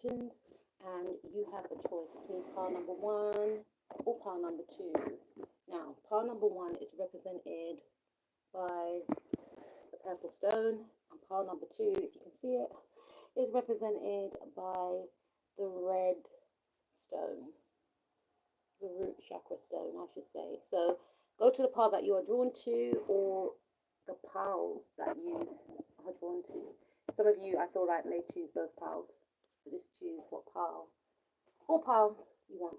intentions, and you have a choice between pile number 1 or pile number 2. Now, pile number 1 is represented by the purple stone, and pile number 2, if you can see it, is represented by the red stone, the root chakra stone, I should say. So go to the pile that you are drawn to, or the piles that you are drawn to. Some of you, I feel like, may choose both piles. So just choose what pile or piles you want.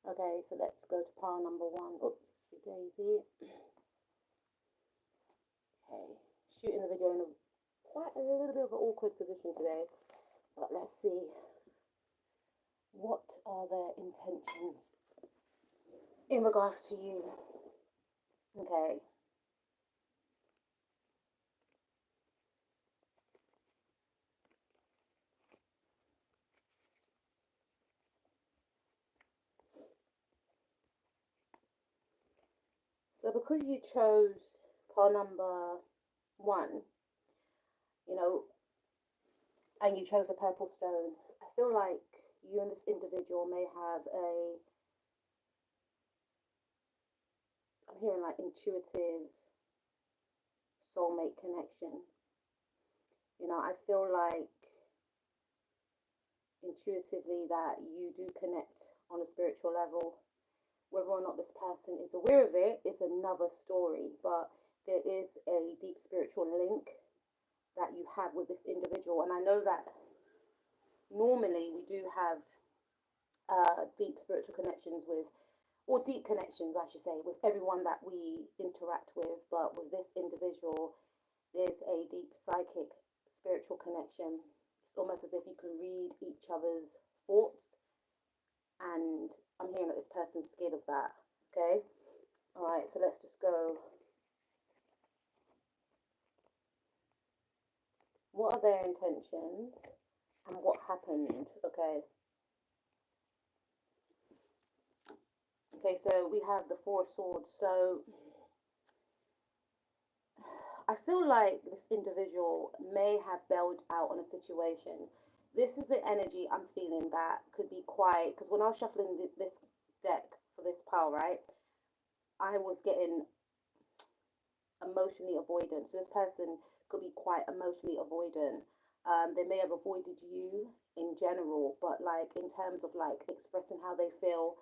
Okay, so let's go to pile number 1. Oops, daisy. Okay, shooting the video in quite a little bit of an awkward position today, but let's see. What are their intentions in regards to you? Okay. So because you chose pile number 1, you know, and you chose a purple stone, I feel like you and this individual may have I'm hearing like intuitive soulmate connection. You know, I feel like intuitively that you do connect on a spiritual level. Whether or not this person is aware of it is another story, but there is a deep spiritual link that you have with this individual. And I know that normally we do have deep spiritual connections with, or deep connections, I should say, with everyone that we interact with. But with this individual, there's a deep psychic spiritual connection. It's almost as if you can read each other's thoughts. And I'm hearing that this person's scared of that. Okay. All right. So let's just go. What are their intentions and what happened? Okay. Okay, so we have the 4 of Swords. So I feel like this individual may have bailed out on a situation. This is the energy I'm feeling that could be quite, because when I was shuffling this deck for this pile, right, I was getting emotionally avoidant. So this person could be quite emotionally avoidant. They may have avoided you in general, but like in terms of like expressing how they feel,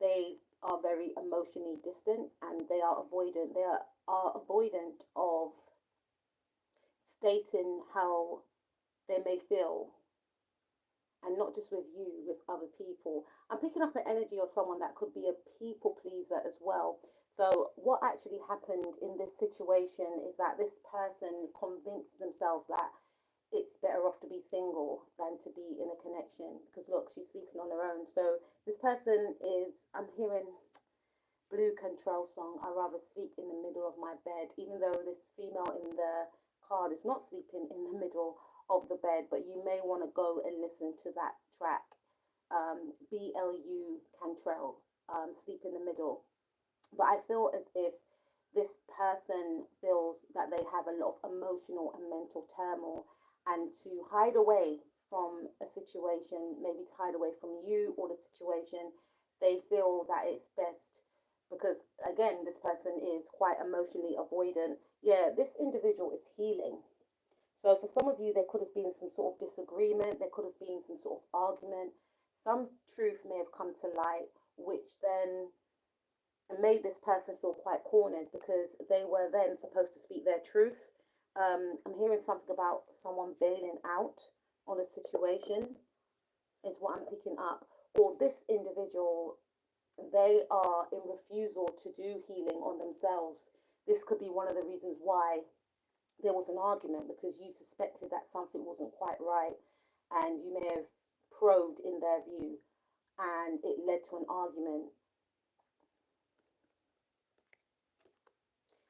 they are very emotionally distant, and they are avoidant. They are avoidant of stating how they may feel, and not just with you, with other people. I'm picking up an energy of someone that could be a people pleaser as well. So what actually happened in this situation is that this person convinced themselves that it's better off to be single than to be in a connection, because look, she's sleeping on her own. So this person is, I'm hearing Blue Control song, I'd rather sleep in the middle of my bed, even though this female in the card is not sleeping in the middle of the bed, but you may want to go and listen to that track. BLU Cantrell, Sleep in the Middle. But I feel as if this person feels that they have a lot of emotional and mental turmoil, and to hide away from a situation, maybe to hide away from you or the situation, they feel that it's best, because again, this person is quite emotionally avoidant. Yeah, this individual is healing. So for some of you, there could have been some sort of disagreement, there could have been some sort of argument, some truth may have come to light, which then made this person feel quite cornered, because they were then supposed to speak their truth. I'm hearing something about someone bailing out on a situation is what I'm picking up. Or this individual, they are in refusal to do healing on themselves. This could be one of the reasons why there was an argument, because you suspected that something wasn't quite right, and you may have probed in their view, and it led to an argument.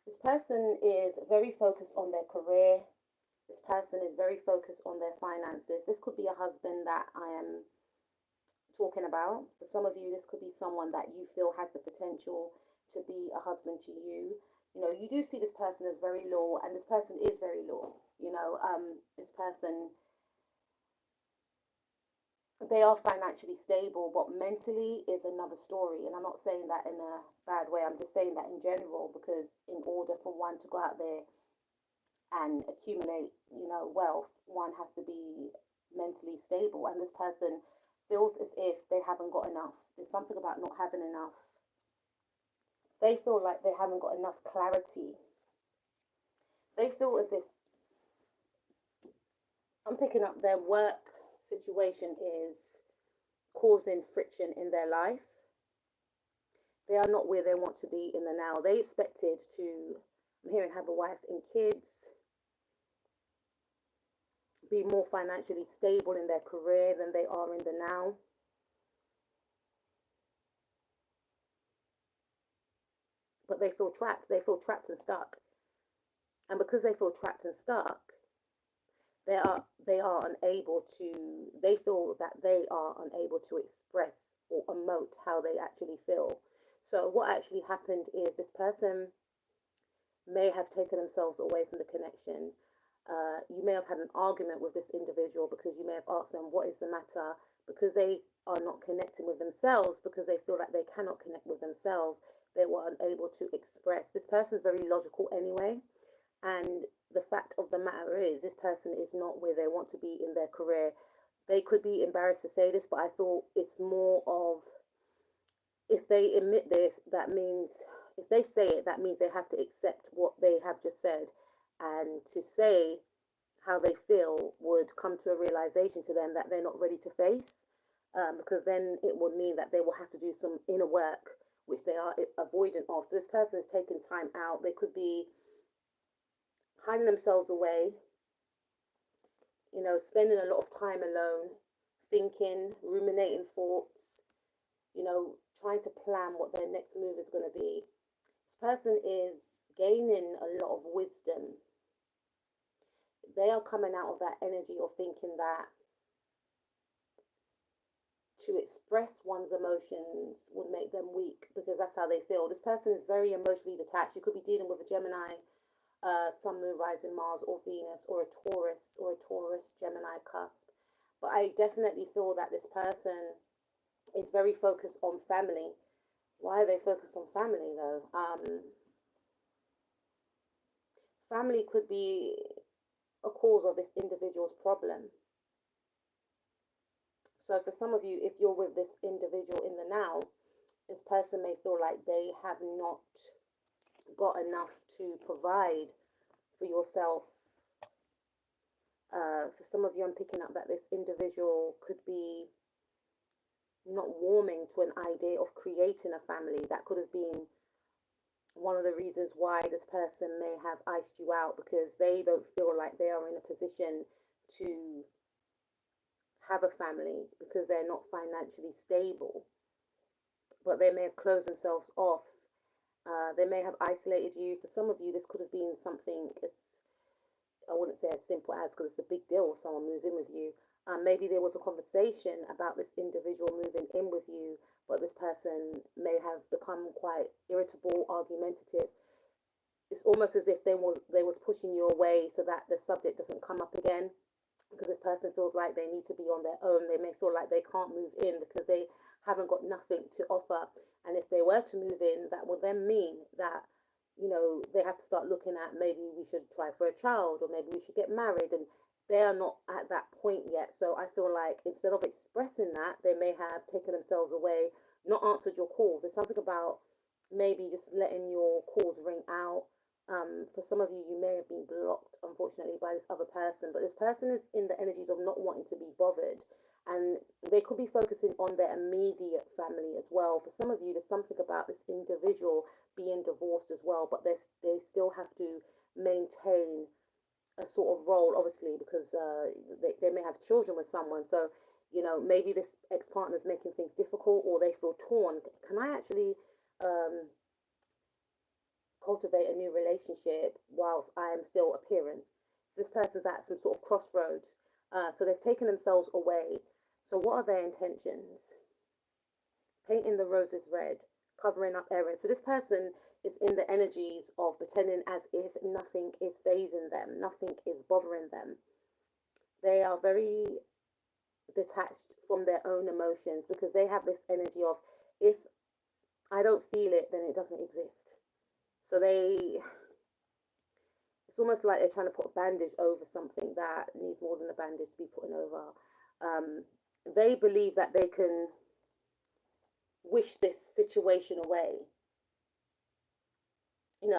This person is very focused on their career. This person is very focused on their finances. This could be a husband that I am talking about. For some of you, this could be someone that you feel has the potential to be a husband to you. You know, you do see this person as very loyal, and this person is very loyal. You know, this person, they are financially stable, but mentally is another story. And I'm not saying that in a bad way. I'm just saying that in general, because in order for one to go out there and accumulate, you know, wealth, one has to be mentally stable. And this person feels as if they haven't got enough. There's something about not having enough. They feel like they haven't got enough clarity. They feel as if, I'm picking up, their work situation is causing friction in their life. They are not where they want to be in the now. They expected to, I'm hearing, have a wife and kids, be more financially stable in their career than they are in the now. But they feel trapped. They feel trapped and stuck. And because they feel trapped and stuck, they are unable to, they feel that they are unable to express or emote how they actually feel. So what actually happened is this person may have taken themselves away from the connection. You may have had an argument with this individual because you may have asked them, what is the matter? Because they are not connecting with themselves, because they feel like they cannot connect with themselves, they were unable to express. This person is very logical anyway. And the fact of the matter is, this person is not where they want to be in their career. They could be embarrassed to say this, but I feel it's more of, if they admit this, that means, if they say it, that means they have to accept what they have just said. And to say how they feel would come to a realization to them that they're not ready to face, because then it would mean that they will have to do some inner work, which they are avoidant of. So this person is taking time out. They could be hiding themselves away, you know, spending a lot of time alone, thinking, ruminating thoughts, you know, trying to plan what their next move is going to be. This person is gaining a lot of wisdom. They are coming out of that energy of thinking that to express one's emotions would make them weak, because that's how they feel. This person is very emotionally detached. You could be dealing with a Gemini, Sun, Moon, Rising, Mars, or Venus, or a Taurus, Gemini cusp. But I definitely feel that this person is very focused on family. Why are they focused on family though? Family could be a cause of this individual's problem. So for some of you, if you're with this individual in the now, this person may feel like they have not got enough to provide for yourself. For some of you, I'm picking up that this individual could be not warming to an idea of creating a family. That could have been one of the reasons why this person may have iced you out, because they don't feel like they are in a position to have a family because they're not financially stable. But they may have closed themselves off. They may have isolated you. For some of you, this could have been something, I wouldn't say as simple as, because it's a big deal if someone moves in with you. Maybe there was a conversation about this individual moving in with you, but this person may have become quite irritable, argumentative. It's almost as if they was pushing you away so that the subject doesn't come up again, because this person feels like they need to be on their own. They may feel like they can't move in because they haven't got nothing to offer. And if they were to move in, that would then mean that, you know, they have to start looking at, maybe we should try for a child, or maybe we should get married, and they are not at that point yet. So I feel like instead of expressing that, they may have taken themselves away, not answered your calls. There's something about maybe just letting your calls ring out. For some of you, you may have been blocked, unfortunately, by this other person, but this person is in the energies of not wanting to be bothered, and they could be focusing on their immediate family as well. For some of you, there's something about this individual being divorced as well, but they still have to maintain a sort of role, obviously, because they may have children with someone. So, you know, maybe this ex-partner is making things difficult, or they feel torn. Can I actually cultivate a new relationship whilst I am still a parent? So this person's at some sort of crossroads. So they've taken themselves away. So what are their intentions? Painting the roses red, covering up errors. So this person It's in the energies of pretending as if nothing is phasing them, nothing is bothering them. They are very detached from their own emotions because they have this energy of, if I don't feel it, then it doesn't exist. So it's almost like they're trying to put a bandage over something that needs more than a bandage to be put over. They believe that they can wish this situation away.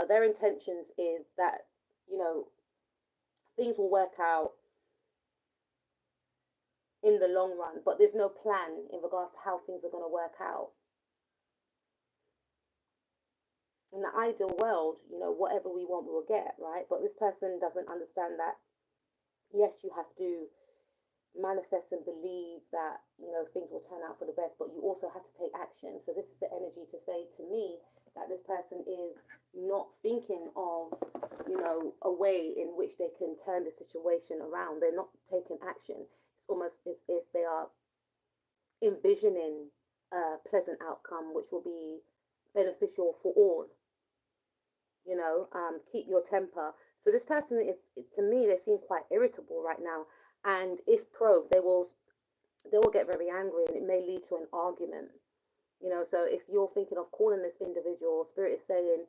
Their intentions is that, you know, things will work out in the long run, but there's no plan in regards to how things are going to work out. In the ideal world, whatever we want, we will get, right? But this person doesn't understand that, yes, you have to manifest and believe that things will turn out for the best, but you also have to take action. So this is the energy to say to me that this person is not thinking of a way in which they can turn the situation around. They're not taking action. It's almost as if they are envisioning a pleasant outcome which will be beneficial for all. Keep your temper. So this person is, to me, they seem quite irritable right now, and if probed, they will get very angry, and it may lead to an argument. So if you're thinking of calling this individual, Spirit is saying,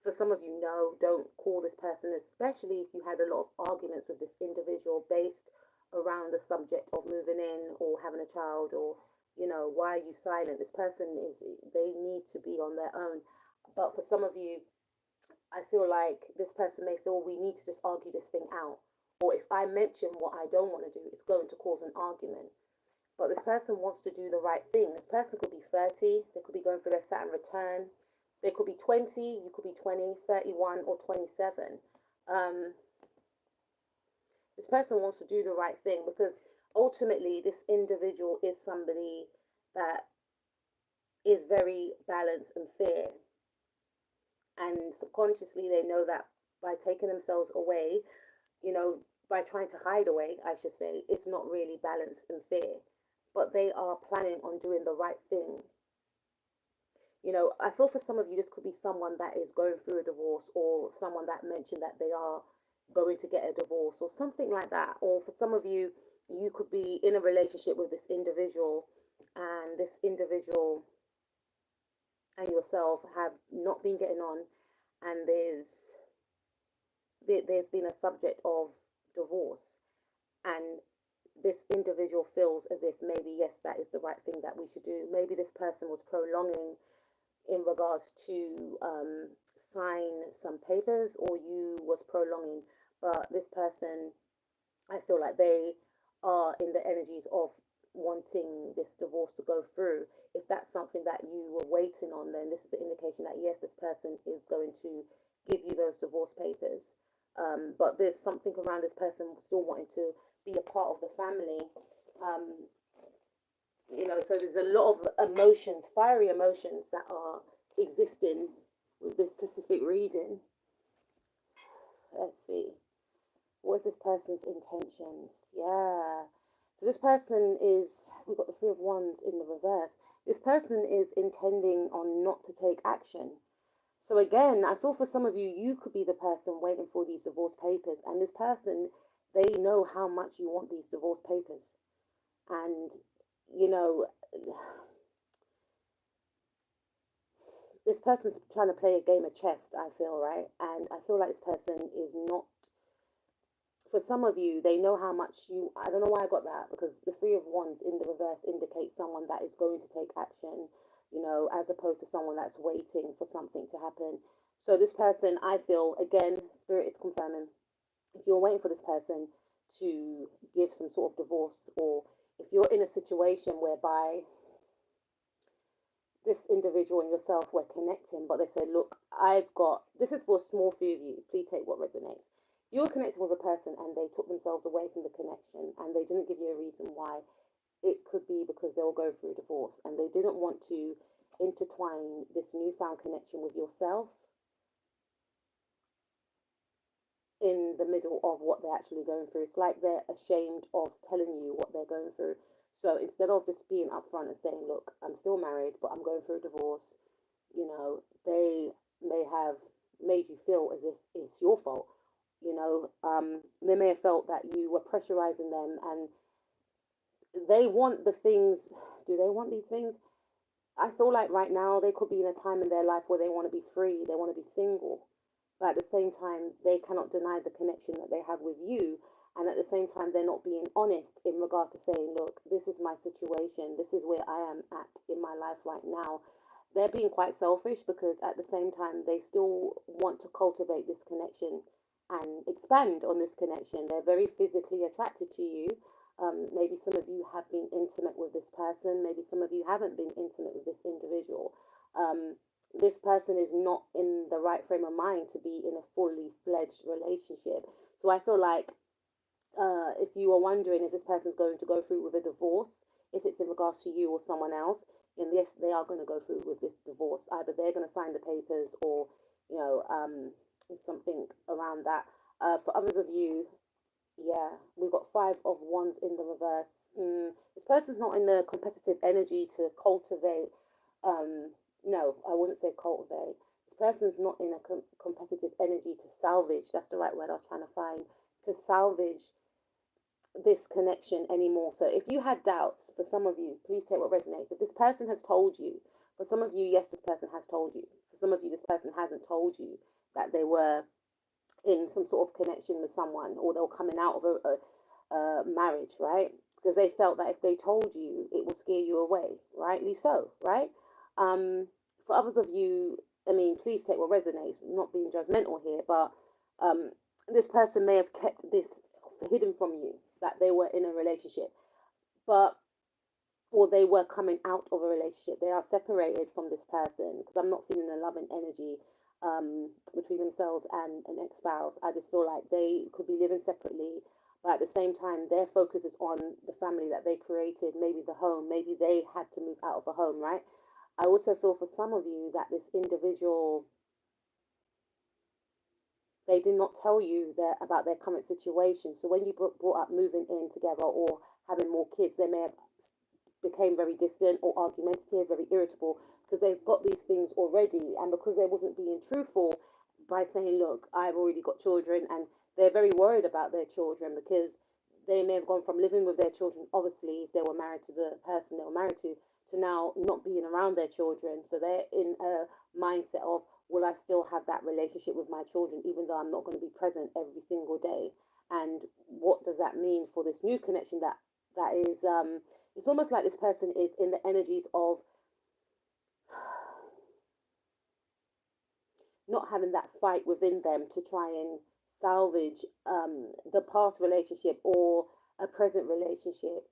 for some of you, no, don't call this person, especially if you had a lot of arguments with this individual based around the subject of moving in or having a child, or why are you silent? This person they need to be on their own. But for some of you, I feel like this person may feel we need to just argue this thing out, or if I mention what I don't want to do, it's going to cause an argument. But this person wants to do the right thing. This person could be 30, they could be going for their Saturn return, they could be 20, you could be 20, 31, or 27. This person wants to do the right thing because ultimately this individual is somebody that is very balanced and fair. And subconsciously, they know that by taking themselves away, by trying to hide away, I should say, it's not really balanced and fair. But they are planning on doing the right thing. I feel for some of you, this could be someone that is going through a divorce, or someone that mentioned that they are going to get a divorce, or something like that. Or for some of you, you could be in a relationship with this individual, and this individual and yourself have not been getting on, and there's been a subject of divorce, and this individual feels as if maybe, yes, that is the right thing that we should do. Maybe this person was prolonging in regards to sign some papers, or you was prolonging, but this person, I feel like they are in the energies of wanting this divorce to go through. If that's something that you were waiting on, then this is an indication that, yes, this person is going to give you those divorce papers. But there's something around this person still wanting to be a part of the family. So there's a lot of emotions, fiery emotions, that are existing with this specific reading. Let's see. What is this person's intentions? Yeah. So this person is, we've got the Three of Wands in the reverse. This person is intending on not to take action. So again, I feel for some of you, you could be the person waiting for these divorce papers. And this person, they know how much you want these divorce papers. And, this person's trying to play a game of chess, I feel, right? And I feel like this person is not, for some of you, they know how much you, I don't know why I got that, because the Three of Wands in the reverse indicates someone that is going to take action, as opposed to someone that's waiting for something to happen. So this person, I feel, again, Spirit is confirming, if you're waiting for this person to give some sort of divorce, or if you're in a situation whereby this individual and yourself were connecting, but they said, look, this is for a small few of you, please take what resonates. You were connecting with a person and they took themselves away from the connection, and they didn't give you a reason why. It could be because they will go through a divorce, and they didn't want to intertwine this newfound connection with yourself in the middle of what they're actually going through. It's like they're ashamed of telling you what they're going through. So instead of just being upfront and saying, look, I'm still married, but I'm going through a divorce, they may have made you feel as if it's your fault. They may have felt that you were pressurizing them, and they want the things. Do they want these things? I feel like right now they could be in a time in their life where they want to be free, they want to be single, but at the same time they cannot deny the connection that they have with you, and at the same time they're not being honest in regard to saying, look, this is my situation, this is where I am at in my life right now. They're being quite selfish because at the same time they still want to cultivate this connection and expand on this connection. They're very physically attracted to you. Maybe some of you have been intimate with this person. Maybe some of you haven't been intimate with this individual. This person is not in the right frame of mind to be in a fully fledged relationship. So I feel like if you are wondering if this person's going to go through with a divorce, if it's in regards to you or someone else, and yes, they are going to go through with this divorce. Either they're going to sign the papers, or something around that. For others of you, yeah, we've got 5 of Wands in the reverse. This person's not in the competitive energy to cultivate. No, I wouldn't say cultivate. This person's not in a competitive energy to salvage. That's the right word I was trying to find. To salvage this connection anymore. So if you had doubts, for some of you, please take what resonates. If this person has told you, for some of you, yes, this person has told you. For some of you, this person hasn't told you that they were in some sort of connection with someone, or they were coming out of a marriage, right? Because they felt that if they told you, it would scare you away, rightly so, right? For others of you, I mean, please take what resonates. I'm not being judgmental here, but this person may have kept this hidden from you, that they were in a relationship, but or they were coming out of a relationship. They are separated from this person, because I'm not feeling a loving energy between themselves and an ex-spouse. I just feel like they could be living separately, but at the same time, their focus is on the family that they created, maybe the home, maybe they had to move out of a home, right? I also feel for some of you that this individual, they did not tell you about their current situation. So when you brought up moving in together or having more kids, they may have became very distant or argumentative, very irritable, because they've got these things already, and because they wasn't being truthful by saying, look, I've already got children, and they're very worried about their children, because they may have gone from living with their children, obviously, if they were married to the person they were married to now not being around their children. So they're in a mindset of, will I still have that relationship with my children, even though I'm not going to be present every single day? And what does that mean for this new connection that is, it's almost like this person is in the energies of not having that fight within them to try and salvage the past relationship or a present relationship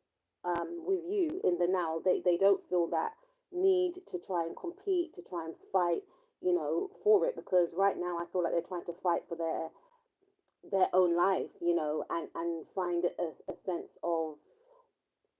with you in the now. They don't feel that need to try and compete, to try and fight, for it, because right now I feel like they're trying to fight for their own life, and find a sense of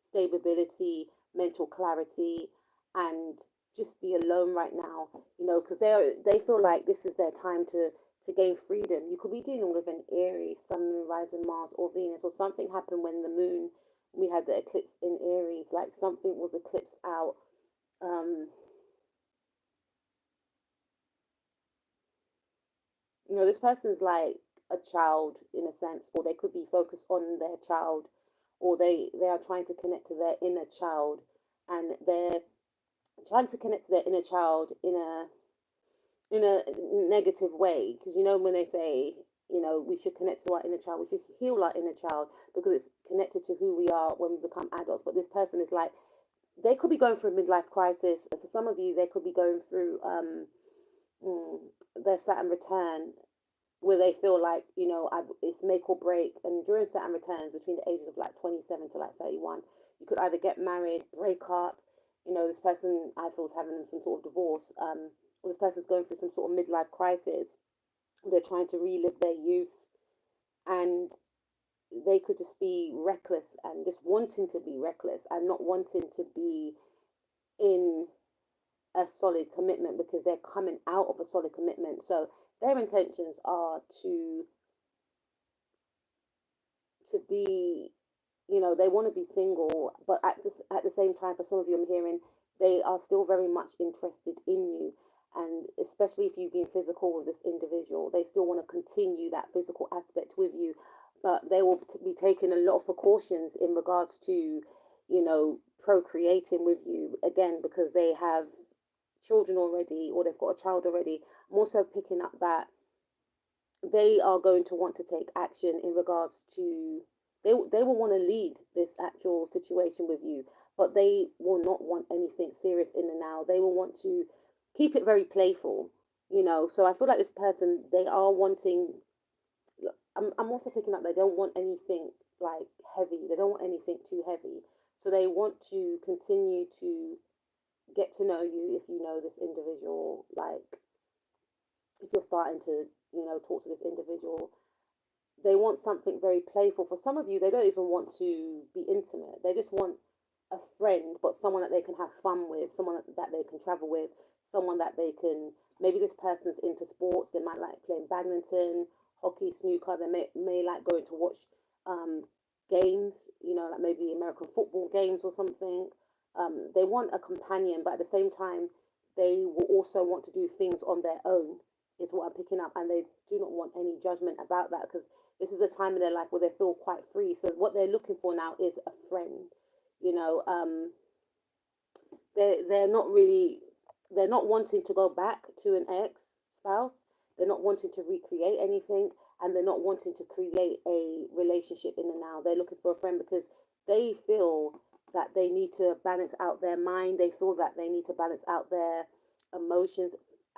stability, mental clarity, and just be alone right now, because they feel like this is their time to gain freedom. You could be dealing with an Aries, Sun, Moon, rising Mars, or Venus, or something happened when the moon, we had the eclipse in Aries, like something was eclipsed out. This person's like a child in a sense, or they could be focused on their child, or they are trying to connect to their inner child, and they're trying to connect to their inner child in a negative way, because when they say, we should connect to our inner child, we should heal our inner child, because it's connected to who we are when we become adults. But this person is like, they could be going through a midlife crisis. For some of you, they could be going through their Saturn return, where they feel like, it's make or break. And during Saturn returns, between the ages of like 27 to like 31, you could either get married, break up. This person, I feel, is having some sort of divorce, or this person's going through some sort of midlife crisis. They're trying to relive their youth, and they could just be reckless and just wanting to be reckless and not wanting to be in a solid commitment, because they're coming out of a solid commitment. So their intentions are to be, they want to be single, but at the same time, for some of you, I'm hearing they are still very much interested in you. And especially if you've been physical with this individual, they still want to continue that physical aspect with you, but they will be taking a lot of precautions in regards to, procreating with you again, because they have children already, or they've got a child already. I'm also picking up that they are going to want to take action in regards to, they will want to lead this actual situation with you, but they will not want anything serious in the now. They will want to keep it very playful, so I feel like this person, they are wanting, I'm also picking up they don't want anything like heavy. They don't want anything too heavy, so they want to continue to get to know you. If you know this individual, like if you're starting to, talk to this individual, they want something very playful. For some of you, they don't even want to be intimate. They just want a friend, but someone that they can have fun with, someone that they can travel with, someone that they can, maybe this person's into sports. They might like playing badminton, hockey, snooker. They may like going to watch games, like maybe American football games or something. They want a companion, but at the same time, they will also want to do things on their own, is what I'm picking up. And they do not want any judgment about that, because this is a time in their life where they feel quite free. So what they're looking for now is a friend. They're not really, they're not wanting to go back to an ex spouse. They're not wanting to recreate anything, and they're not wanting to create a relationship in the now. They're looking for a friend because they feel that they need to balance out their mind. They feel that they need to balance out their emotions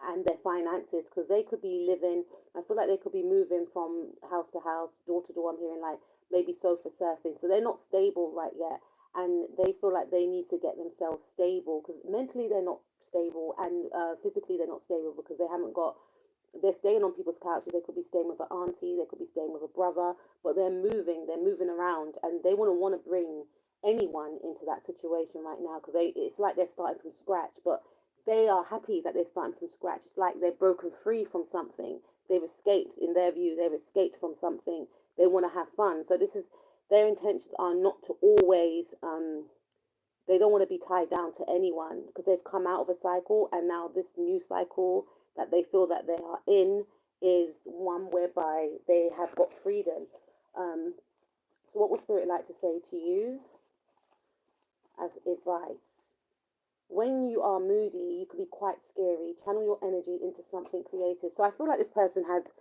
and their finances, because they could be living, I feel like they could be moving from house to house, door to door. I'm hearing like maybe sofa surfing. So they're not stable right yet. And they feel like they need to get themselves stable, because mentally they're not stable, and physically they're not stable, because they haven't got, they're staying on people's couches. They could be staying with an auntie, they could be staying with a brother, but they're moving around, and they want to bring anyone into that situation right now, because it's like they're starting from scratch, but they are happy that they're starting from scratch. It's like they've broken free from something. They've escaped, in their view, they've escaped from something. They want to have fun. So this is, their intentions are not to always, they don't want to be tied down to anyone, because they've come out of a cycle, and now this new cycle that they feel that they are in is one whereby they have got freedom. So what would Spirit like to say to you as advice? When you are moody, you can be quite scary. Channel your energy into something creative. So I feel like this person has,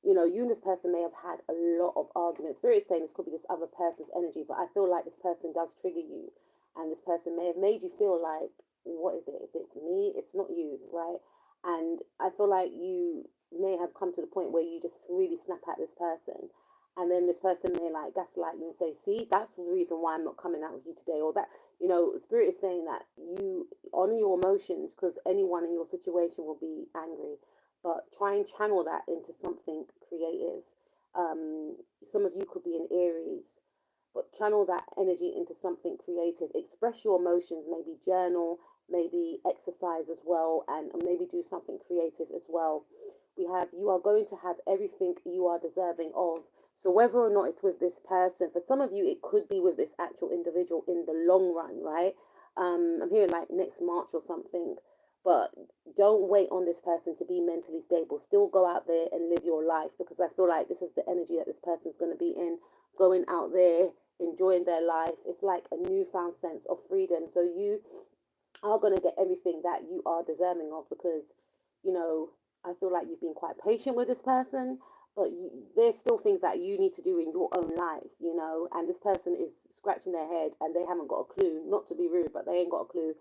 you and this person may have had a lot of arguments. Spirit is saying this could be this other person's energy, but I feel like this person does trigger you. And this person may have made you feel like, what is it? Is it me? It's not you, right? And I feel like you may have come to the point where you just really snap at this person. And then this person may like gaslight you and say, see, that's the reason why I'm not coming out with you today. Or that, Spirit is saying that you honor your emotions, because anyone in your situation will be angry. But try and channel that into something creative. Some of you could be in Aries, but channel that energy into something creative. Express your emotions, maybe journal, maybe exercise as well, and maybe do something creative as well. We have, you are going to have everything you are deserving of. So whether or not it's with this person, for some of you, it could be with this actual individual in the long run, right? I'm hearing like next March or something, but don't wait on this person to be mentally stable. Still go out there and live your life, because I feel like this is the energy that this person's going to be in, going out there, enjoying their life. It's like a newfound sense of freedom. So you are going to get everything that you are deserving of, because, I feel like you've been quite patient with this person, but there's still things that you need to do in your own life, and this person is scratching their head and they haven't got a clue, not to be rude, but they ain't got a clue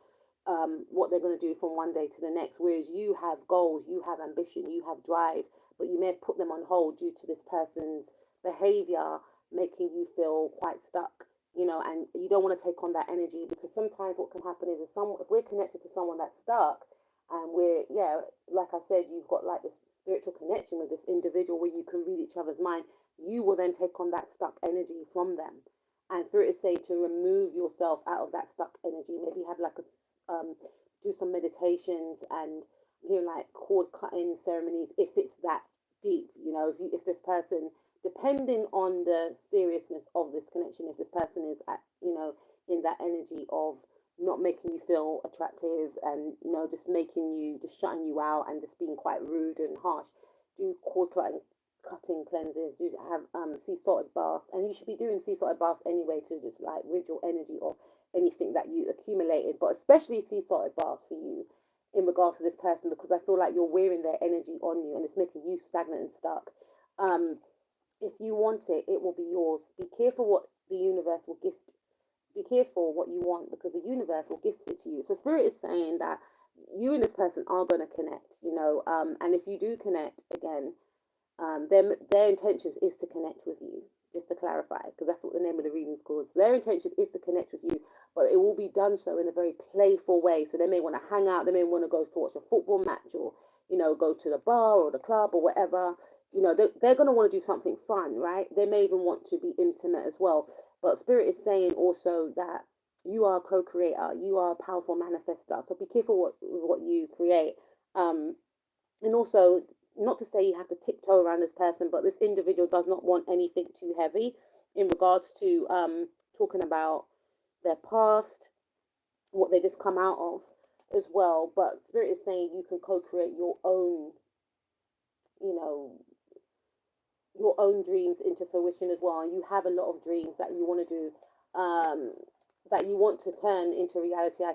what they're going to do from one day to the next. Whereas you have goals, you have ambition, you have drive, but you may have put them on hold due to this person's behavior making you feel quite stuck, and you don't want to take on that energy, because sometimes what can happen is if we're connected to someone that's stuck, and we're, yeah, like I said, you've got like this spiritual connection with this individual where you can read each other's mind, you will then take on that stuck energy from them. And Spirit is saying to remove yourself out of that stuck energy. Maybe have like do some meditations and like cord cutting ceremonies if it's that deep. If this person, depending on the seriousness of this connection, if this person is at in that energy of not making you feel attractive, and just shutting you out, and just being quite rude and harsh. Do cord cutting cleanses. Do have sea salted baths, and you should be doing sea salted baths anyway to just like rid your energy of anything that you accumulated, but especially sea salted baths for you in regards to this person, because I feel like you're wearing their energy on you and it's making you stagnant and stuck. um if you want it, it will be yours. Be careful what the universe will gift. Be careful what you want, because the universe will gift it to you. So spirit is saying that you and this person are going to connect, and if you do connect again, their intentions is to connect with you. Just to clarify, because that's what the name of the reading is called. So their intention is to connect with you, but it will be done so in a very playful way. So they may want to hang out, they may want to go to watch a football match, or go to the bar or the club or whatever. They're going to want to do something fun, right? They may even want to be intimate as well. But spirit is saying also that you are a co-creator, you are a powerful manifester. So be careful what you create. And also, not to say you have to tiptoe around this person, but this individual does not want anything too heavy in regards to talking about their past, what they just come out of as well. But spirit is saying you can co-create you know, your own dreams into fruition as well. And you have a lot of dreams that you want to do, that you want to turn into reality, I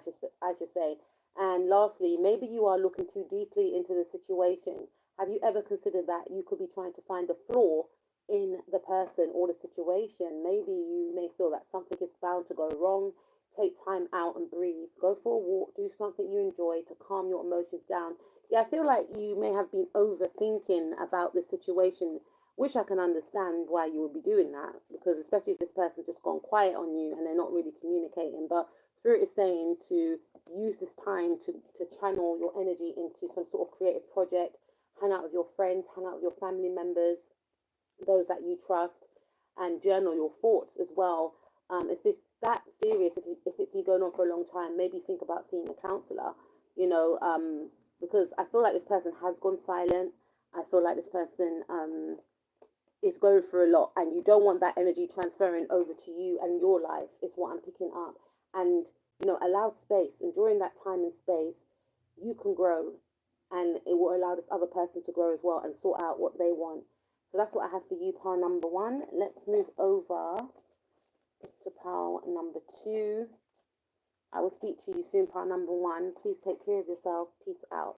should say. And lastly, maybe you are looking too deeply into the situation. Have you ever considered that you could be trying to find a flaw in the person or the situation? Maybe you may feel that something is bound to go wrong. Take time out and breathe. Go for a walk. Do something you enjoy to calm your emotions down. Yeah, I feel like you may have been overthinking about the situation, which I can understand why you would be doing that, because especially if this person's just gone quiet on you and they're not really communicating. But Spirit is saying to use this time to channel your energy into some sort of creative project, hang out with your friends, hang out with your family members, those that you trust, and journal your thoughts as well. If it's that serious, if it's been going on for a long time, maybe think about seeing a counselor, because I feel like this person has gone silent. I feel like this person is going through a lot, and you don't want that energy transferring over to you and your life, is what I'm picking up. And allow space, and during that time and space, you can grow, and it will allow this other person to grow as well and sort out what they want. So that's what I have for you, pile number one. Let's move over to pile number two. I will speak to you soon, pile number one. Please take care of yourself. Peace out.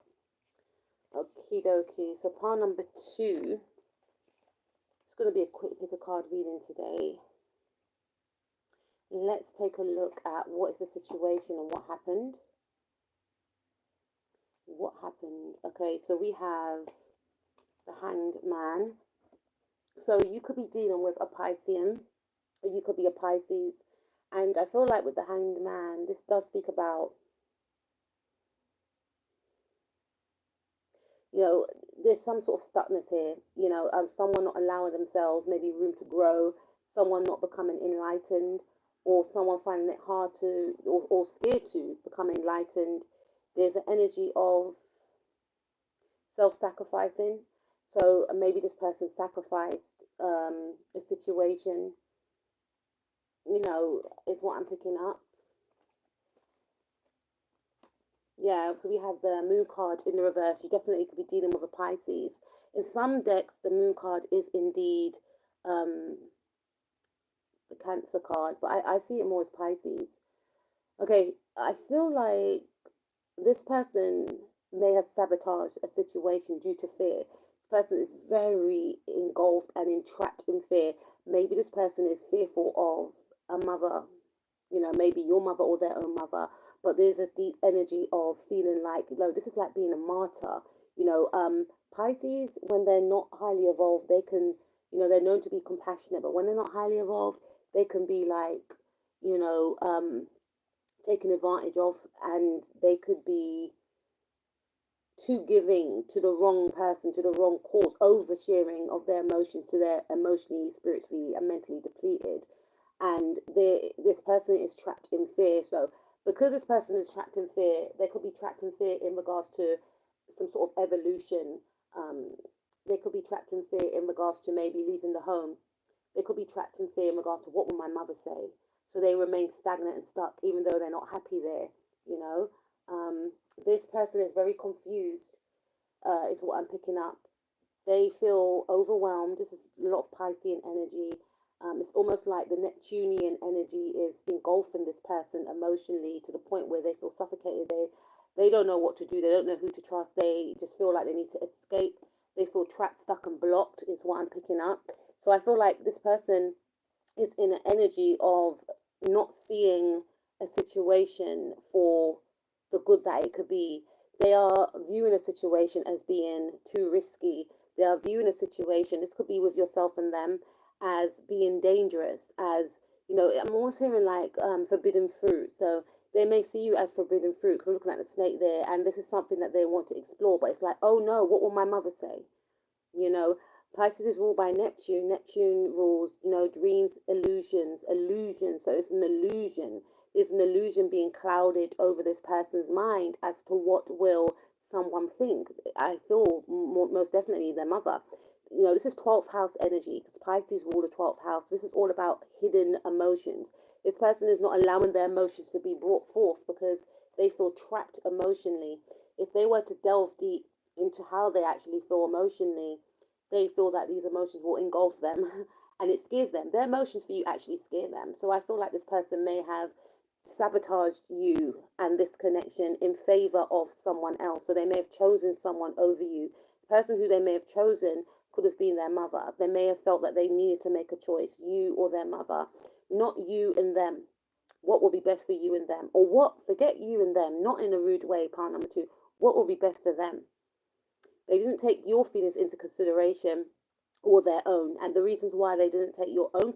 Okie dokie. So pile number two, it's going to be a quick pick a card reading today. Let's take a look at what is the situation and what happened. What happened? Okay, so we have the Hanged Man. So you could be dealing with a Piscean, or you could be a Pisces. And I feel like with the Hanged Man, this does speak about, there's some sort of stuckness here. Someone not allowing themselves maybe room to grow, someone not becoming enlightened, or someone finding it hard to, or scared to become enlightened. There's an energy of self-sacrificing. So maybe this person sacrificed a situation, is what I'm picking up. Yeah, so we have the Moon card in the reverse. You definitely could be dealing with a Pisces. In some decks, the Moon card is indeed the Cancer card, but I see it more as Pisces. Okay, I feel like this person may have sabotaged a situation due to fear. This person is very engulfed and entrapped in fear. Maybe this person is fearful of a mother, maybe your mother or their own mother. But there's a deep energy of feeling like, this is like being a martyr. Pisces, when they're not highly evolved, they can, they're known to be compassionate, but when they're not highly evolved, they can be like, taken advantage of, and they could be too giving to the wrong person, to the wrong cause, oversharing of their emotions to their emotionally, spiritually, and mentally depleted. And this person is trapped in fear. So because this person is trapped in fear, they could be trapped in fear in regards to some sort of evolution. They could be trapped in fear in regards to maybe leaving the home. They could be trapped in fear in regards to what will my mother say. So they remain stagnant and stuck, even though they're not happy there, you know. This person is very confused, is what I'm picking up. They feel overwhelmed. This is a lot of Piscean energy. It's almost like the Neptunian energy is engulfing this person emotionally to the point where they feel suffocated. They don't know what to do. They don't know who to trust. They just feel like they need to escape. They feel trapped, stuck, and blocked, is what I'm picking up. So I feel like this person is in an energy of not seeing a situation for the good that it could be. They are viewing a situation as being too risky. They are viewing a situation, this could be with yourself and them, as being dangerous, as, I'm almost hearing like forbidden fruit. So they may see you as forbidden fruit because I'm looking at the snake there, and this is something that they want to explore, but it's like, oh no, what will my mother say? You know, Pisces is ruled by Neptune. Neptune rules, dreams, illusions. So it's an illusion. There's an illusion being clouded over this person's mind as to what will someone think. I feel most definitely their mother. This is 12th house energy because Pisces rule the 12th house. This is all about hidden emotions. This person is not allowing their emotions to be brought forth because they feel trapped emotionally. If they were to delve deep into how they actually feel emotionally, they feel that these emotions will engulf them and it scares them. Their emotions for you actually scare them. So I feel like this person may have sabotaged you and this connection in favor of someone else. So they may have chosen someone over you. The person who they may have chosen could have been their mother. They may have felt that they needed to make a choice, you or their mother, not you and them. What will be best for you and them? Or what, forget you and them, not in a rude way, part number two. What will be best for them? They didn't take your feelings into consideration or their own. And the reasons why they didn't take your own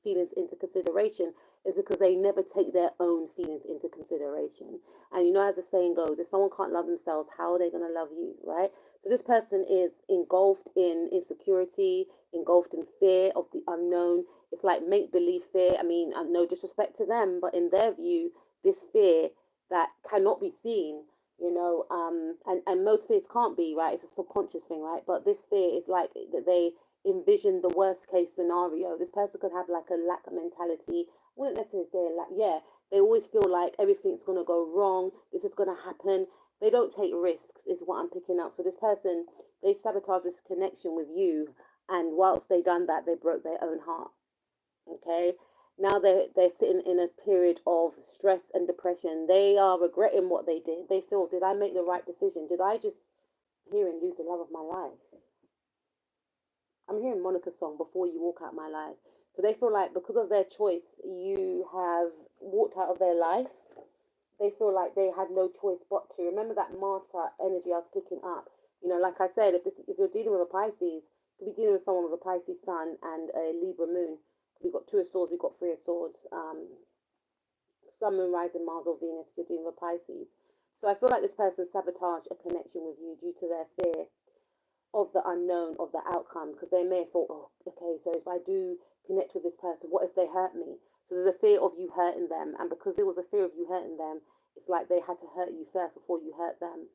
feelings into consideration is because they never take their own feelings into consideration. And as the saying goes, if someone can't love themselves, how are they going to love you, right? So this person is engulfed in insecurity, engulfed in fear of the unknown. It's like make-believe fear. I mean, no disrespect to them, but in their view, this fear that cannot be seen, and most fears can't be, right? It's a subconscious thing, right? But this fear is like that they envision the worst case scenario. This person could have like a lack mentality. I wouldn't necessarily say lack, yeah. They always feel like everything's going to go wrong. This is going to happen. They don't take risks, is what I'm picking up. So this person, they sabotage this connection with you. And whilst they done that, they broke their own heart. Okay? Now they're sitting in a period of stress and depression. They are regretting what they did. They feel, did I make the right decision? Did I just hear and lose the love of my life? I'm hearing Monica's song, Before You Walk Out My Life. So they feel like because of their choice, you have walked out of their life. They feel like they had no choice but to. Remember that martyr energy I was picking up. Like I said, if you're dealing with a Pisces, you could be dealing with someone with a Pisces sun and a Libra moon. We've got Two of Swords, we've got Three of Swords. Sun, Moon, Rising, Mars or Venus if you're dealing with Pisces. So I feel like this person sabotaged a connection with you due to their fear of the unknown, of the outcome, because they may have thought, oh, okay, so if I do connect with this person, what if they hurt me? So there's a fear of you hurting them, and because there was a fear of you hurting them, it's like they had to hurt you first before you hurt them.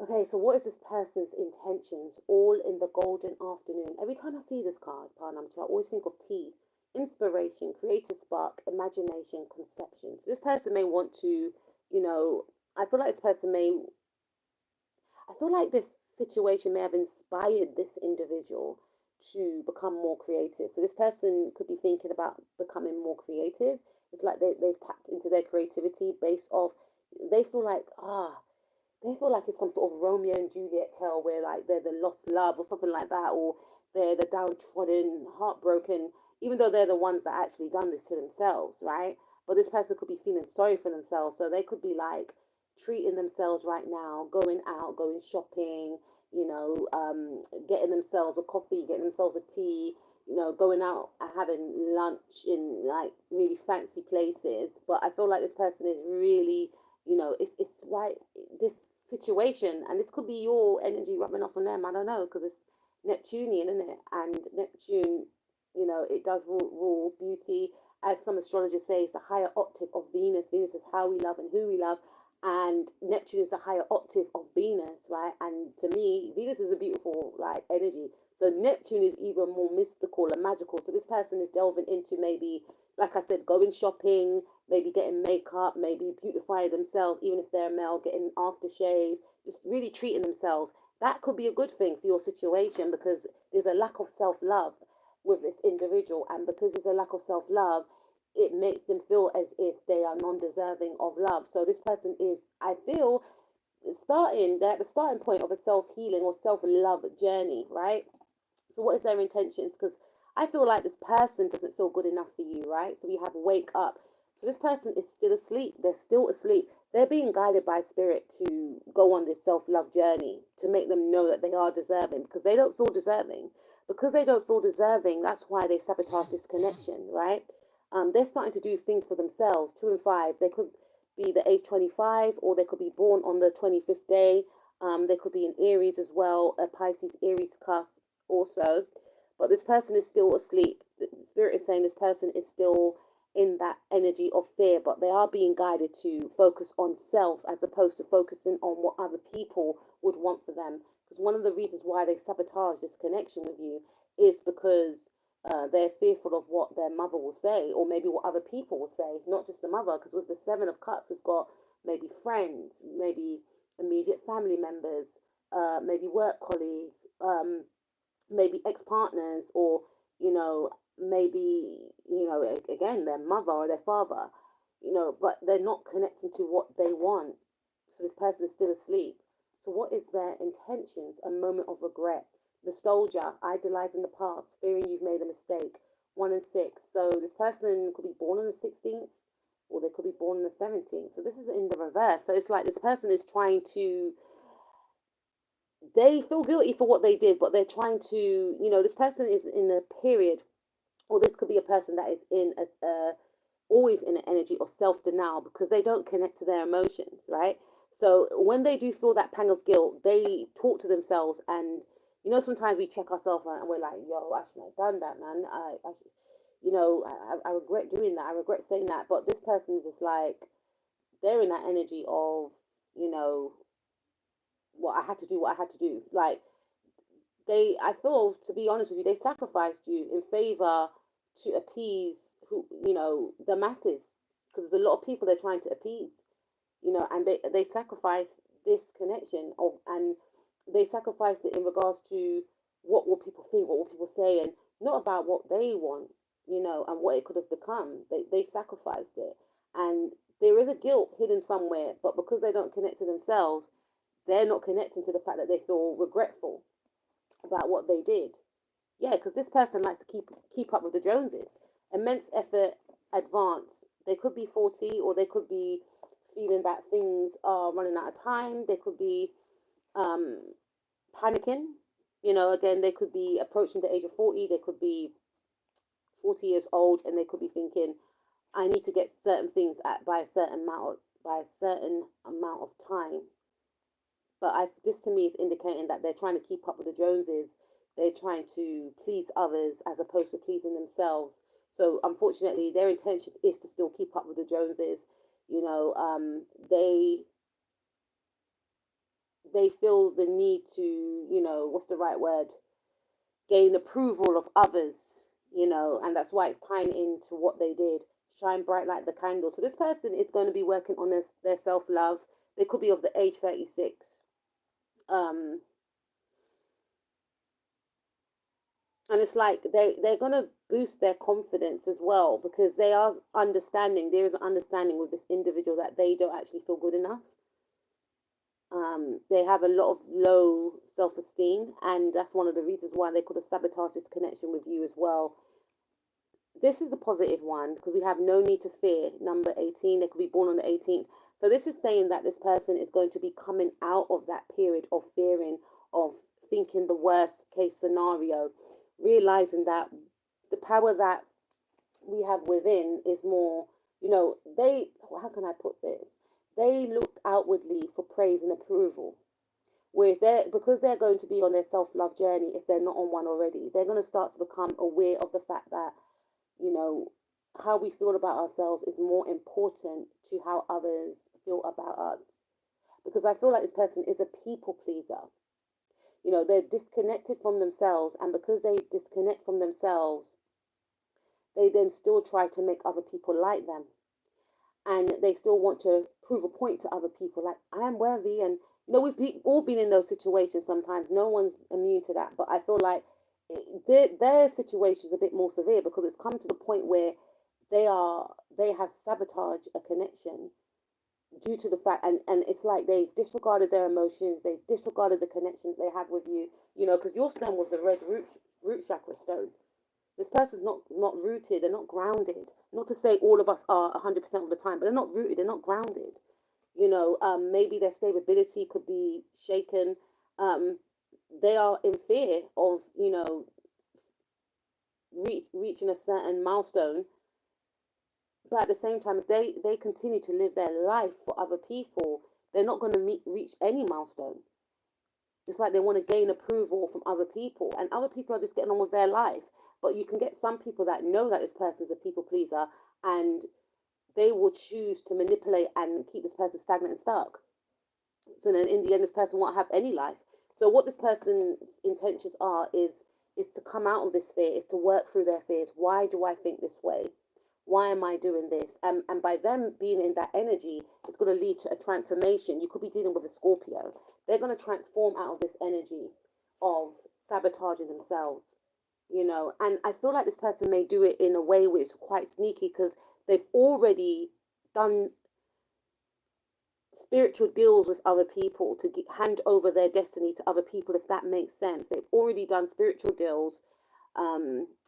Okay, so what is this person's intentions? All in the golden afternoon. Every time I see this card, part number two, I always think of tea. Inspiration, creative spark, imagination, conception. So this person may want to, I feel like this situation may have inspired this individual to become more creative. So this person could be thinking about becoming more creative. It's like they've tapped into their creativity based off, they feel like, it's some sort of Romeo and Juliet tale where like they're the lost love or something like that, or they're the downtrodden, heartbroken, even though they're the ones that actually done this to themselves, right? But this person could be feeling sorry for themselves. So they could be like treating themselves right now, going out, going shopping, getting themselves a coffee, getting themselves a tea, going out and having lunch in like really fancy places. But I feel like this person is really, it's like this situation, and this could be your energy rubbing off on them. I don't know, because it's Neptunian, isn't it? And Neptune, it does rule beauty. As some astrologers say, it's the higher octave of Venus. Venus is how we love and who we love. And Neptune is the higher octave of Venus, right? And to me, Venus is a beautiful like energy. So Neptune is even more mystical and magical. So this person is delving into maybe, like I said, going shopping, maybe getting makeup, maybe beautifying themselves, even if they're a male, getting aftershave, just really treating themselves. That could be a good thing for your situation because there's a lack of self-love with this individual. And because there's a lack of self-love, it makes them feel as if they are non-deserving of love. So this person is, I feel, they're at the starting point of a self-healing or self-love journey, right? So what is their intentions? Because I feel like this person doesn't feel good enough for you, right? So we have wake up. So this person is still asleep. They're still asleep. They're being guided by spirit to go on this self-love journey to make them know that they are deserving because they don't feel deserving. Because they don't feel deserving, that's why they sabotage this connection, right? They're starting to do things for themselves. 2 and 5. They could be the age 25, or they could be born on the 25th day. They could be in Aries as well, a Pisces Aries cusp also. But this person is still asleep. The spirit is saying this person is still in that energy of fear, but they are being guided to focus on self as opposed to focusing on what other people would want for them. Because one of the reasons why they sabotage this connection with you is because they're fearful of what their mother will say, or maybe what other people will say, not just the mother. Because with the 7 of Cups, we've got maybe friends, maybe immediate family members, maybe work colleagues, maybe ex-partners, or maybe again their mother or their father, but they're not connecting to what they want. So this person is still asleep. So what is their intentions? A moment of regret, nostalgia, idolizing the past, fearing you've made a mistake. 1 and 6. So this person could be born on the 16th, or they could be born on the 17th. So this is in the reverse. So it's like this person is trying to, they feel guilty for what they did, but they're trying to, this person is in a period, or this could be a person that is in always in an energy of self-denial because they don't connect to their emotions, right? So when they do feel that pang of guilt, they talk to themselves, and sometimes we check ourselves and we're like, yo, I shouldn't have done that, man. I regret doing that. I regret saying that. But this person is just like, they're in that energy of, what I had to do, what I had to do. Like, I feel, to be honest with you, they sacrificed you in favor to appease the masses, because there's a lot of people they're trying to appease, and they sacrifice this connection and they sacrificed it in regards to what will people think, what will people say, and not about what they want, and what it could have become. They sacrificed it, and there is a guilt hidden somewhere, but because they don't connect to themselves, they're not connecting to the fact that they feel regretful about what they did. Yeah, because this person likes to keep up with the Joneses. Immense effort, advance. They could be 40, or they could be feeling that things are running out of time. They could be panicking. Again, they could be approaching the age of 40. They could be 40 years old, and they could be thinking, I need to get certain things by a certain amount of time. But this to me is indicating that they're trying to keep up with the Joneses. They're trying to please others as opposed to pleasing themselves. So unfortunately, their intention is to still keep up with the Joneses. They feel the need to, what's the right word? Gain approval of others, and that's why it's tying into what they did. Shine bright like the candle. So this person is going to be working on their self-love. They could be of the age 36. And it's like they're going to boost their confidence as well, because they are understanding, there is an understanding with this individual that they don't actually feel good enough. They have a lot of low self-esteem, and that's one of the reasons why they could have sabotaged this connection with you as well. This is a positive one because we have no need to fear. Number 18, they could be born on the 18th. So this is saying that this person is going to be coming out of that period of fearing, of thinking the worst case scenario, realizing that the power that we have within is more, how can I put this? They look outwardly for praise and approval. Whereas because they're going to be on their self-love journey, if they're not on one already, they're going to start to become aware of the fact that, how we feel about ourselves is more important to how others feel about us. Because I feel like this person is a people pleaser. You know, they're disconnected from themselves, and because they disconnect from themselves, they then still try to make other people like them, and they still want to prove a point to other people, like, I am worthy. And you know, all been in those situations sometimes. No one's immune to that, but I feel like their situation is a bit more severe, because it's come to the point where they have sabotaged a connection due to the fact, and it's like they've disregarded their emotions, they've disregarded the connection they have with you. You know, because your stone was the red root chakra stone. This person's not rooted, they're not grounded. Not to say all of us are 100% of the time, but they're not rooted, they're not grounded. You know, maybe their stability could be shaken. um, they are in fear of, you know, reaching a certain milestone. But at the same time, if they continue to live their life for other people, they're not going to reach any milestone. It's like they want to gain approval from other people, and other people are just getting on with their life. But you can get some people that know that this person is a people pleaser, and they will choose to manipulate and keep this person stagnant and stuck. So then in the end, this person won't have any life. So what this person's intentions are is to come out of this fear, is to work through their fears. Why do I think this way? Why am I doing this? And by them being in that energy, it's going to lead to a transformation. You could be dealing with a Scorpio. They're going to transform out of this energy of sabotaging themselves, you know. And I feel like this person may do it in a way which is quite sneaky, because they've already done spiritual deals with other people to hand over their destiny to other people, if that makes sense. They've already done spiritual deals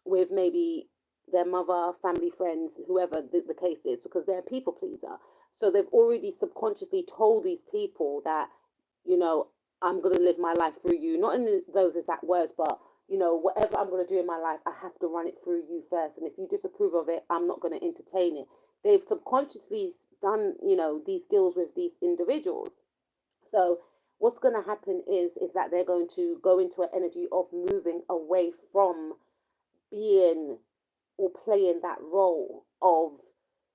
with maybe their mother, family, friends, whoever the case is, because they're a people pleaser. So they've already subconsciously told these people that, you know, I'm going to live my life through you. Not in those exact words, but, you know, whatever I'm going to do in my life, I have to run it through you first. And if you disapprove of it, I'm not going to entertain it. They've subconsciously done, you know, these deals with these individuals. So what's going to happen is that they're going to go into an energy of moving away from being or playing that role of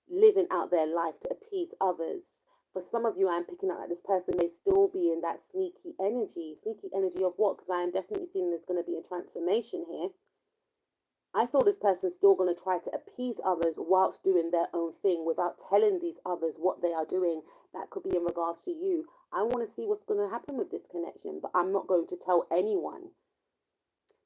living out their life to appease others. For some of you, I'm picking up that this person may still be in that sneaky energy. Sneaky energy of what? Because I am definitely feeling there's going to be a transformation here. I feel this person's still going to try to appease others whilst doing their own thing, without telling these others what they are doing. That could be in regards to you. I want to see what's going to happen with this connection, but I'm not going to tell anyone.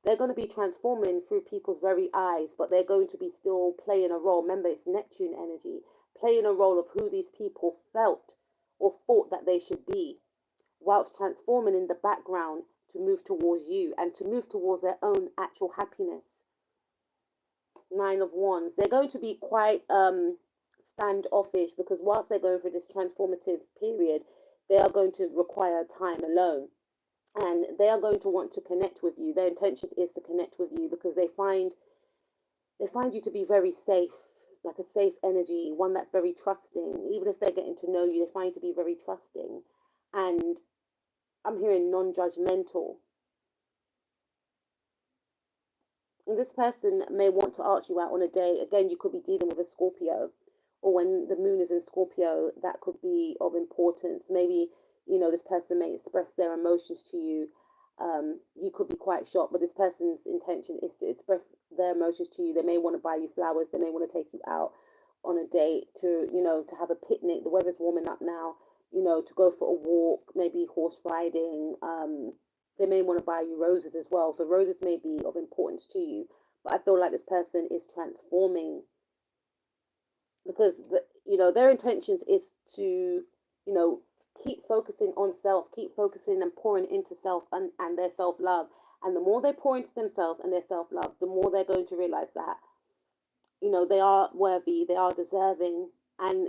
They're going to be transforming through people's very eyes, but they're going to be still playing a role. Remember, it's Neptune energy, playing a role of who these people felt or thought that they should be, whilst transforming in the background to move towards you and to move towards their own actual happiness. 9 of Wands. They're going to be quite standoffish, because whilst they're going through this transformative period, they are going to require time alone. And they are going to want to connect with you. Their intention is to connect with you because they find you to be very safe, like a safe energy, one that's very trusting. Even if they're getting to know you, they find you to be very trusting. And I'm hearing non-judgmental. And this person may want to ask you out on a date. Again, you could be dealing with a Scorpio, or when the moon is in Scorpio, that could be of importance. Maybe, you know, this person may express their emotions to you. You could be quite shocked, but this person's intention is to express their emotions to you. They may want to buy you flowers. They may want to take you out on a date to, you know, to have a picnic. The weather's warming up now, you know, to go for a walk, maybe horse riding. They may want to buy you roses as well. So roses may be of importance to you. But I feel like this person is transforming, because you know, their intentions is to, you know, keep focusing on self, keep focusing and pouring into self and their self-love. And the more they pour into themselves and their self-love, the more they're going to realize that, you know, they are worthy, they are deserving, and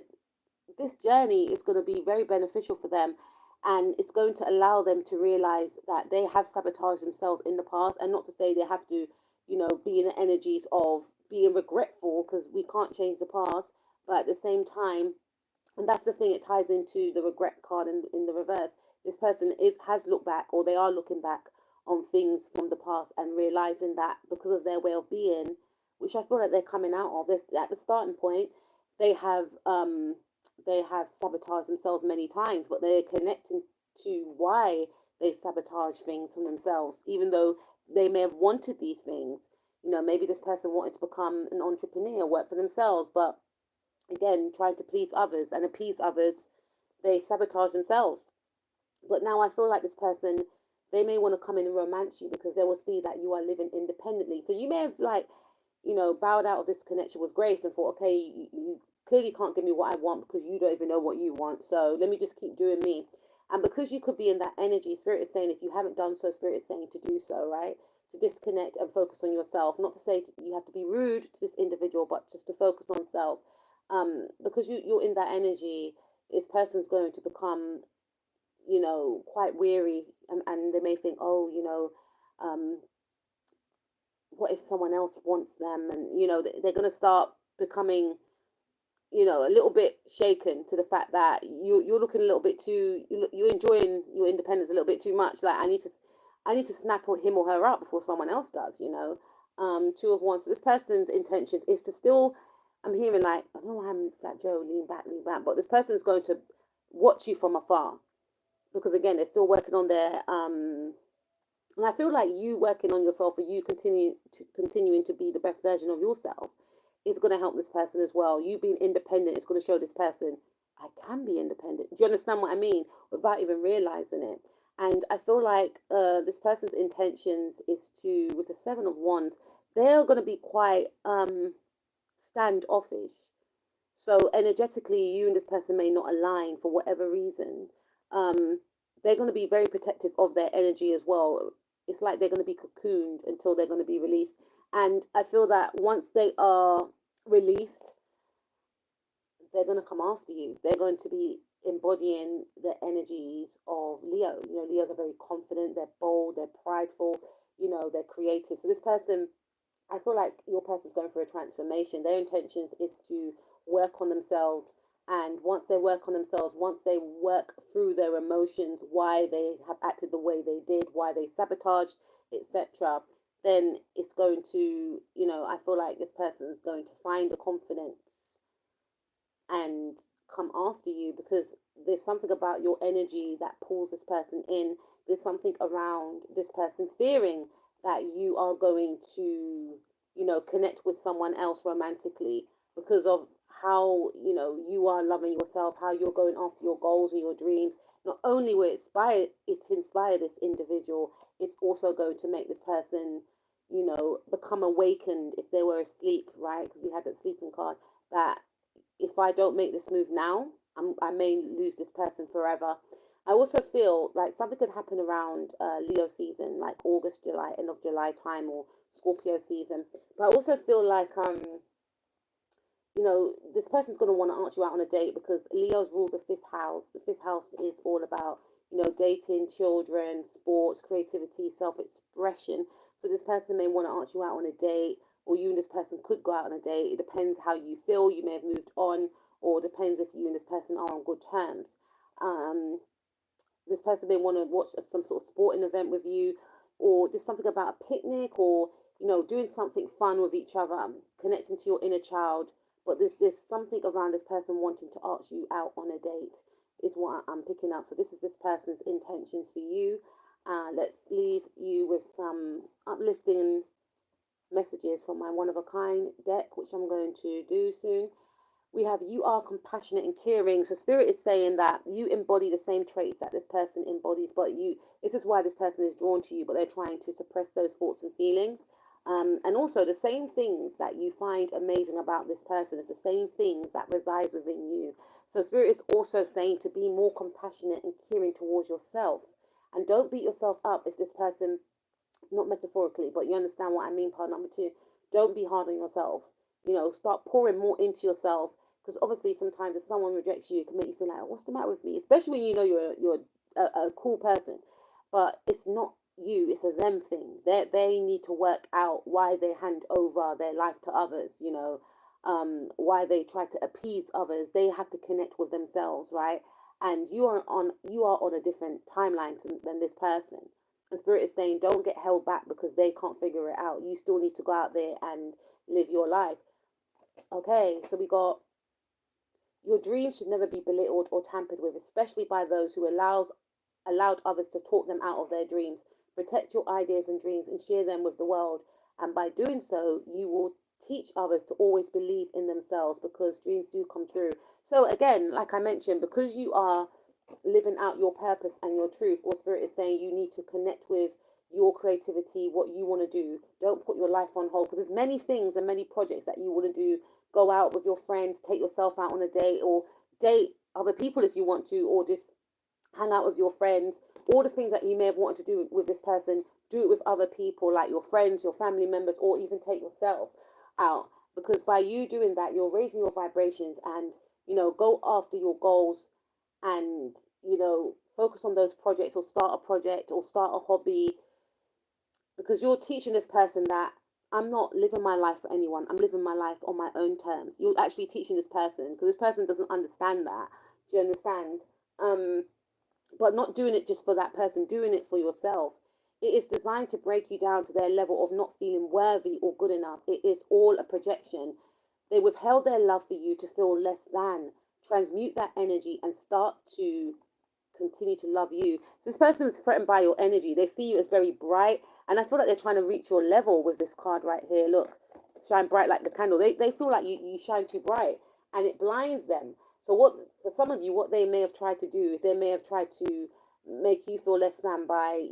this journey is going to be very beneficial for them. And it's going to allow them to realize that they have sabotaged themselves in the past. And not to say they have to, you know, be in the energies of being regretful, because we can't change the past. But at the same time, and that's the thing, it ties into the regret card in the reverse. This person has looked back, or they are looking back on things from the past and realizing that because of their well-being, which I feel like they're coming out of this at the starting point, they have sabotaged themselves many times, but they're connecting to why they sabotage things from themselves, even though they may have wanted these things. Maybe this person wanted to become an entrepreneur, work for themselves, but again, trying to please others and appease others, they sabotage themselves. But now I feel like this person, they may want to come in and romance you because they will see that you are living independently. So you may have bowed out of this connection with grace and thought, okay, you clearly can't give me what I want because you don't even know what you want. So let me just keep doing me. And because you could be in that energy, Spirit is saying, if you haven't done so, Spirit is saying to do so, right? To disconnect and focus on yourself. Not to say you have to be rude to this individual, but just to focus on self. Because you're in that energy, this person's going to become, quite weary, and they may think, oh, what if someone else wants them? And, they're going to start becoming, a little bit shaken to the fact that you're looking a little bit too, you're enjoying your independence a little bit too much. Like, I need to snap him or her up before someone else does. Two of wands. So this person's intention is to still, I'm hearing like, I don't know why I'm Fat Joe, lean back, but this person is going to watch you from afar, because again, they're still working on their and I feel like you working on yourself, or you continuing to be the best version of yourself, is going to help this person as well. You being independent is going to show this person, I can be independent. Do you understand what I mean? Without even realizing it. And I feel like this person's intentions is to, with the Seven of Wands, they're going to be quite standoffish. So energetically, you and this person may not align for whatever reason. They're going to be very protective of their energy as well. It's like they're going to be cocooned until they're going to be released. And I feel that once they are released, they're going to come after you. They're going to be embodying the energies of Leo. Leos are very confident, they're bold, they're prideful, they're creative. So this person, I feel like your person's going through a transformation. Their intentions is to work on themselves. And once they work on themselves, once they work through their emotions, why they have acted the way they did, why they sabotaged, etc., then it's going to, I feel like this person is going to find the confidence and come after you, because there's something about your energy that pulls this person in. There's something around this person fearing that you are going to, connect with someone else romantically because of how, you are loving yourself, how you're going after your goals and your dreams. Not only will it inspire this individual, it's also going to make this person, become awakened if they were asleep, right? Because we had that sleeping card, that if I don't make this move now, I may lose this person forever. I also feel like something could happen around Leo season, like August, July, end of July time, or Scorpio season. But I also feel like this person's going to want to ask you out on a date, because Leo's rule the fifth house. The fifth house is all about, dating, children, sports, creativity, self-expression. So this person may want to ask you out on a date, or you and this person could go out on a date. It depends how you feel. You may have moved on, or it depends if you and this person are on good terms. This person may want to watch some sort of sporting event with you, or just something about a picnic, or doing something fun with each other, connecting to your inner child. But there's something around this person wanting to ask you out on a date, is what I'm picking up. So this is this person's intentions for you. Let's leave you with some uplifting messages from my one of a kind deck, which I'm going to do soon. We have, you are compassionate and caring. So Spirit is saying that you embody the same traits that this person embodies, but this is why this person is drawn to you, but they're trying to suppress those thoughts and feelings. And also the same things that you find amazing about this person is the same things that resides within you. So Spirit is also saying to be more compassionate and caring towards yourself, and don't beat yourself up if this person, not metaphorically, but you understand what I mean. Part number 2, don't be hard on yourself. Start pouring more into yourself, because obviously sometimes if someone rejects you, it can make you feel like, oh, what's the matter with me? Especially when you're a cool person, but it's not you, it's a them thing. They need to work out why they hand over their life to others. Why they try to appease others. They have to connect with themselves, right? And you are on a different timeline than this person. And Spirit is saying, don't get held back because they can't figure it out. You still need to go out there and live your life. Okay, so we got, your dreams should never be belittled or tampered with, especially by those who allows allowed others to talk them out of their dreams. Protect your ideas and dreams and share them with the world. And by doing so, you will teach others to always believe in themselves, because dreams do come true. So again, like I mentioned, because you are living out your purpose and your truth, or Spirit is saying you need to connect with your creativity, what you want to do. Don't put your life on hold, because there's many things and many projects that you want to do. Go out with your friends, take yourself out on a date, or date other people if you want to, or just hang out with your friends. All the things that you may have wanted to do with this person, do it with other people, like your friends, your family members, or even take yourself out. Because by you doing that, you're raising your vibrations, and go after your goals, and focus on those projects, or start a project, or start a hobby, because you're teaching this person that I'm not living my life for anyone. I'm living my life on my own terms. You're actually teaching this person, because this person doesn't understand that. Do you understand? But not doing it just for that person, doing it for yourself. It is designed to break you down to their level of not feeling worthy or good enough. It is all a projection. They withheld their love for you to feel less than. Transmute that energy and start to continue to love you. So this person is threatened by your energy. They see you as very bright, and I feel like they're trying to reach your level with this card right here. Look, shine bright like the candle. They feel like you shine too bright, and it blinds them. So what, for some of you, what they may have tried to do is they may have tried to make you feel less than by,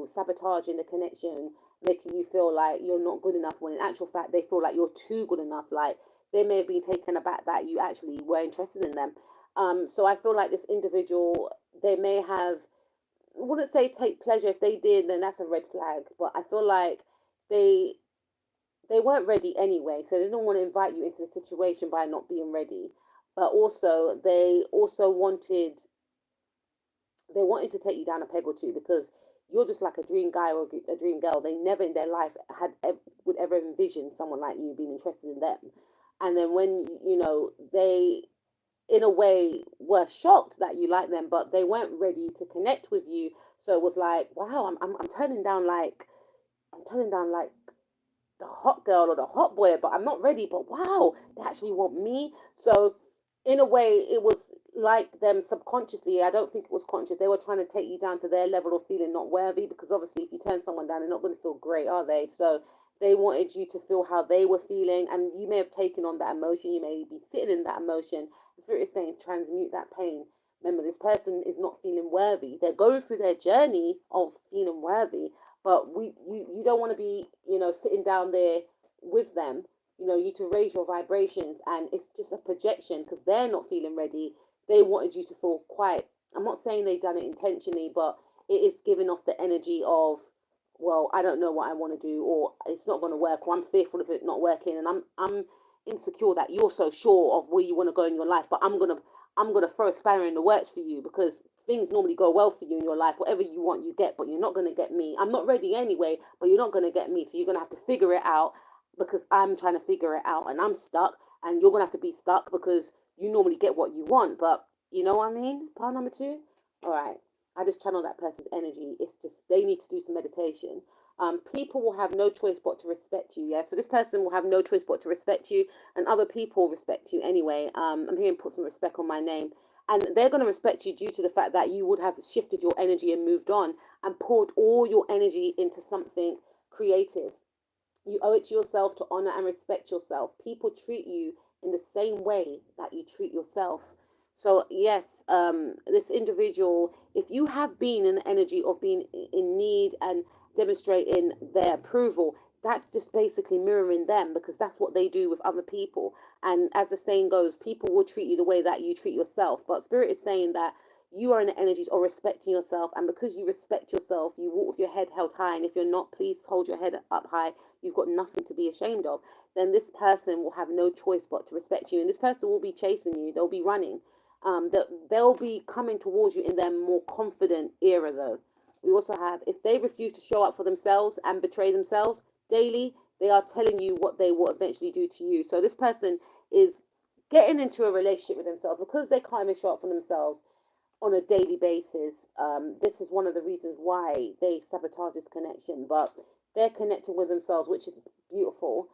sabotaging the connection, making you feel like you're not good enough, when in actual fact they feel like you're too good enough. Like, they may have been taken aback that you actually were interested in them. So I feel like this individual, they may have, I wouldn't say take pleasure. If they did, then that's a red flag. But I feel like they they weren't ready anyway, so they didn't want to invite you into the situation by not being ready. But also, they wanted to take you down a peg or two, because you're just like a dream guy or a dream girl. They never in their life would ever envision someone like you being interested in them. And then when they, in a way, were shocked that you like them, but they weren't ready to connect with you. So it was like, wow, I'm turning down like the hot girl or the hot boy, but I'm not ready. But wow, they actually want me. So in a way, it was like them subconsciously. I don't think it was conscious. They were trying to take you down to their level of feeling not worthy, because obviously, if you turn someone down, they're not going to feel great, are they? So they wanted you to feel how they were feeling, and you may have taken on that emotion. You may be sitting in that emotion. The Spirit is saying, transmute that pain. Remember, this person is not feeling worthy. They're going through their journey of feeling worthy, but you don't want to be sitting down there with them. You need to raise your vibrations, and it's just a projection, because they're not feeling ready. They wanted you to feel quite, I'm not saying they done it intentionally, but it is giving off the energy of, well, I don't know what I want to do, or it's not going to work, or I'm fearful of it not working, and I'm insecure that you're so sure of where you want to go in your life, but I'm gonna throw a spanner in the works for you, because things normally go well for you in your life. Whatever you want, you get, but you're not gonna get me. I'm not ready anyway, but you're not gonna get me. So you're gonna have to figure it out, because I'm trying to figure it out, and I'm stuck, and you're gonna have to be stuck, because you normally get what you want. But you know what I mean? Part number two. All right. I just channel that person's energy. It's just they need to do some meditation. People will have no choice but to respect you. Yeah. So this person will have no choice but to respect you, and other people respect you anyway. I'm here and put some respect on my name, and they're going to respect you due to the fact that you would have shifted your energy and moved on and poured all your energy into something creative. You owe it to yourself to honor and respect yourself. People treat you in the same way that you treat yourself. So yes, this individual, if you have been in the energy of being in need and demonstrating their approval, that's just basically mirroring them, because that's what they do with other people. And as the saying goes, people will treat you the way that you treat yourself. But Spirit is saying that you are in the energies of respecting yourself, and because you respect yourself, you walk with your head held high. And if you're not, please hold your head up high. You've got nothing to be ashamed of. Then this person will have no choice but to respect you, and this person will be chasing you. They'll be running. They'll be coming towards you in their more confident era, though. We also have, if they refuse to show up for themselves and betray themselves daily, they are telling you what they will eventually do to you. So this person is getting into a relationship with themselves because they can't even show up for themselves on a daily basis. This is one of the reasons why they sabotage this connection, but they're connecting with themselves, which is beautiful.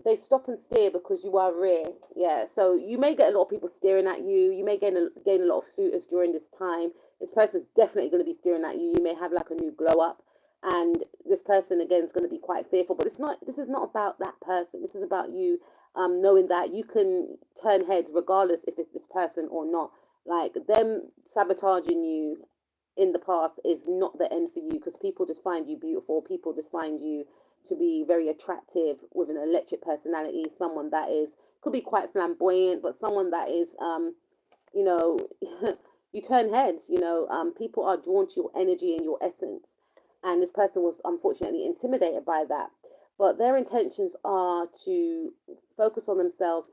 they stop and stare because you are rare. Yeah, so you may get a lot of people staring at you. You may gain a lot of suitors during this time. This person's definitely going to be staring at you. You may have like a new glow up, and this person again is going to be quite fearful. But it's not. This is not about that person. This is about you, knowing that you can turn heads regardless if it's this person or not. Like them sabotaging you in the past is not the end for you, because people just find you beautiful. People just find you to be very attractive with an electric personality, someone that is could be quite flamboyant, but someone that is you know you turn heads. People are drawn to your energy and your essence, and this person was unfortunately intimidated by that. But their intentions are to focus on themselves,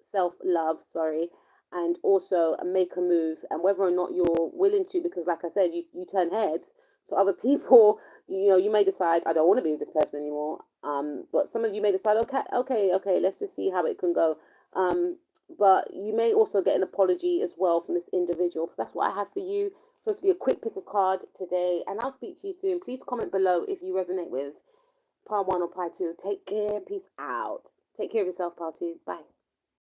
self love, sorry, and also make a move. And whether or not you're willing to, because like I said, you turn heads. So other people, you may decide, I don't want to be with this person anymore. But some of you may decide, okay, let's just see how it can go. But you may also get an apology as well from this individual, because that's what I have for you. It's supposed to be a quick pick a card today, and I'll speak to you soon. Please comment below if you resonate with part 1 or part 2. Take care. Peace out. Take care of yourself, part 2. Bye.